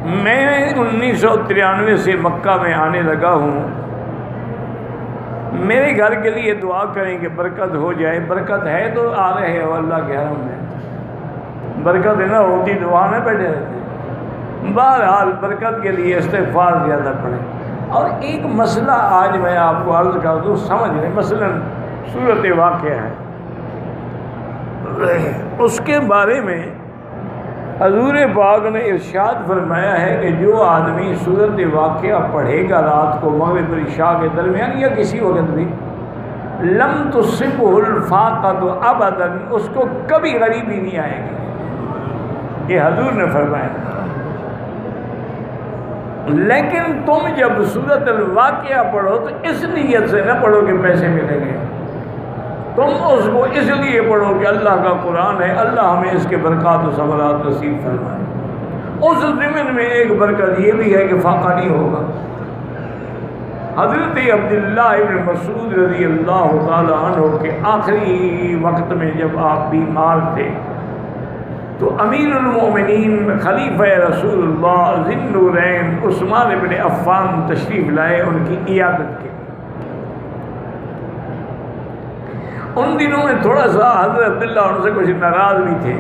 میں 1993 سے مکہ میں آنے لگا ہوں. میرے گھر کے لیے دعا کریں کہ برکت ہو جائے. برکت ہے تو آ رہے ہو اللہ کے حرم میں. برکت نہ ہوتی دعا میں بیٹھے رہتے. بہرحال برکت کے لیے استغفار زیادہ پڑھیں. اور ایک مسئلہ آج میں آپ کو عرض کر دوں, سمجھ لیں. مثلا صورت واقعہ ہے, اس کے بارے میں حضور پاک نے ارشاد فرمایا ہے کہ جو آدمی صورت واقعہ پڑھے گا رات کو مغرب اور عشاء کے درمیان یا کسی وقت بھی, لم تصبہ الفاقۃ ابدا, اس کو کبھی غریبی نہیں آئے گی. یہ حضور نے فرمایا. لیکن تم جب صورت الواقعہ پڑھو تو اس نیت سے نہ پڑھو کہ پیسے ملیں گے. تم اس کو اس لیے پڑھو کہ اللہ کا قرآن ہے, اللہ ہمیں اس کے برکات و ثمرات نصیب فرمائے. اس ضمن میں ایک برکت یہ بھی ہے کہ فاقہ نہیں ہوگا. حضرت عبداللہ ابن مسعود رضی اللہ تعالی عنہ کے آخری وقت میں جب آپ بیمار تھے تو امیر المومنین خلیفہ رسول اللہ ذی النورین عثمان ابن عفان تشریف لائے ان کی عیادت کے. ان دنوں میں تھوڑا سا حضرت عبداللہ ان سے کچھ ناراض بھی تھے.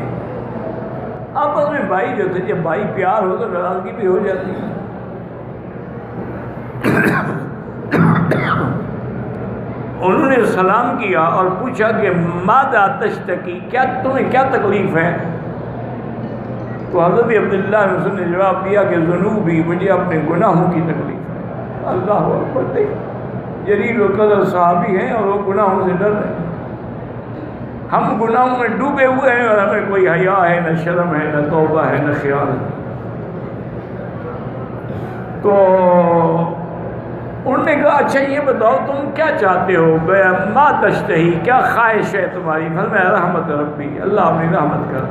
آپس میں بھائی جو تھے, جب بھائی پیار ہو تو ناراضگی بھی ہو جاتی ہے. انہوں نے سلام کیا اور پوچھا کہ ماذا تشتکی, کیا تمہیں کیا تکلیف ہے؟ تو حضرت عبداللہ نے جواب دیا کہ ذنوبی, مجھے اپنے گناہوں کی تکلیف ہے. اللہ اکبر. جلیل القدر صحابی ہیں اور وہ گناہوں سے ڈر رہے ہیں. ہم گناہوں میں ڈوبے ہوئے ہیں اور ہمیں کوئی حیا ہے, نہ شرم ہے, نہ توبہ ہے, نہ خیال ہے. تو انہوں نے کہا اچھا یہ بتاؤ تم کیا چاہتے ہو, ما تشتہی, کیا خواہش ہے تمہاری؟ فرمایا رحمت ربی, اللہ اپنی رحمت کر.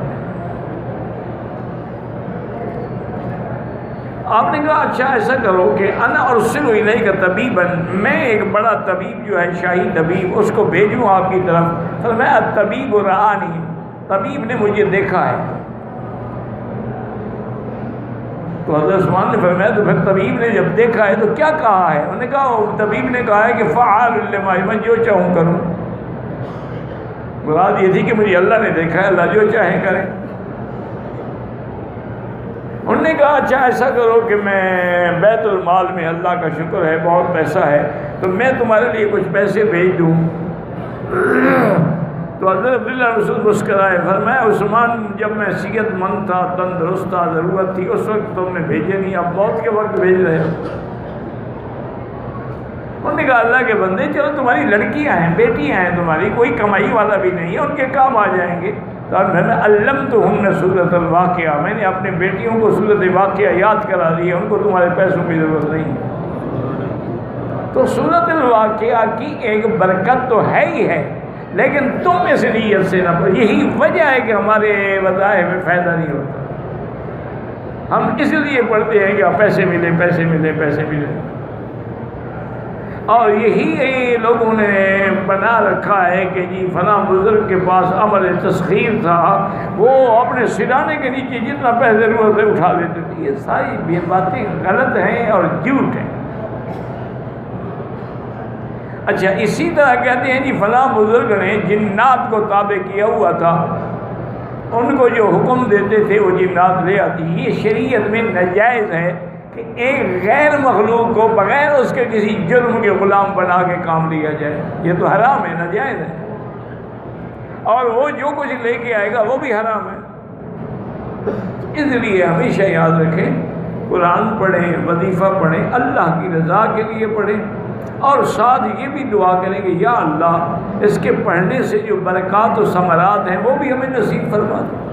آپ نے کہا اچھا ایسا کرو کہ انا ارسل الیک طبیبا, میں ایک بڑا طبیب جو ہے شاہی طبیب اس کو بھیجوں آپ کی طرف. فرمایا الطبیب رآنی, طبیب نے مجھے دیکھا ہے. تو حضرت عثمان نے فرمایا تو پھر طبیب نے جب دیکھا ہے تو کیا کہا ہے؟ انہوں نے کہا طبیب نے کہا ہے کہ فعال لما, میں جو چاہوں کروں. مراد یہ تھی کہ مجھے اللہ نے دیکھا ہے, اللہ جو چاہے کرے. انہوں نے کہا اچھا ایسا کرو کہ میں بیت المال میں, اللہ کا شکر ہے بہت پیسہ ہے, تو میں تمہارے لیے کچھ پیسے بھیج دوں. تو حضرت عبداللہ رسول مسکرائے. فرمایا عثمان جب میں صحت مند تھا, تندرست تھا, ضرورت تھی, اس وقت تم نے بھیجے نہیں, اب موت کے وقت بھیج رہے ہو. انہوں نے کہا اللہ کے بندے چلو تمہاری لڑکیاں ہیں, بیٹیاں ہیں تمہاری, کوئی کمائی والا بھی نہیں ہے, ان کے کام آ جائیں گے. تو میں علمتہن سورۃ الواقعہ, میں نے اپنے بیٹیوں کو سورۃ واقعہ یاد کرا دی ہے, ان کو تمہارے پیسوں کی ضرورت نہیں. تو سورۃ الواقعہ کی ایک برکت تو ہے ہی ہے, لیکن تم اس نیت سے نہ پڑھو. یہی وجہ ہے کہ ہمارے وظائف میں فائدہ نہیں ہوتا. ہم اس لیے پڑھتے ہیں کہ پیسے ملیں, پیسے ملیں, پیسے ملیں. اور یہی لوگوں نے بنا رکھا ہے کہ جی فلاں بزرگ کے پاس عمل تسخیر تھا, وہ اپنے سرانے کے نیچے جتنا پیسے ضرورت ہے اٹھا لیتے تھے. یہ ساری باتیں غلط ہیں اور جھوٹ ہیں. اچھا اسی طرح کہتے ہیں جی فلاں بزرگ نے جنات کو تابع کیا ہوا تھا, ان کو جو حکم دیتے تھے وہ جنات لے آتی. یہ شریعت میں ناجائز ہے کہ ایک غیر مخلوق کو بغیر اس کے کسی جرم کے غلام بنا کے کام لیا جائے. یہ تو حرام ہے, ناجائز ہے. اور وہ جو کچھ لے کے آئے گا وہ بھی حرام ہے. اس لیے ہمیشہ یاد رکھیں, قرآن پڑھیں, وظیفہ پڑھیں, اللہ کی رضا کے لیے پڑھیں, اور ساتھ یہ بھی دعا کریں کہ یا اللہ اس کے پڑھنے سے جو برکات و ثمرات ہیں وہ بھی ہمیں نصیب فرما دیں.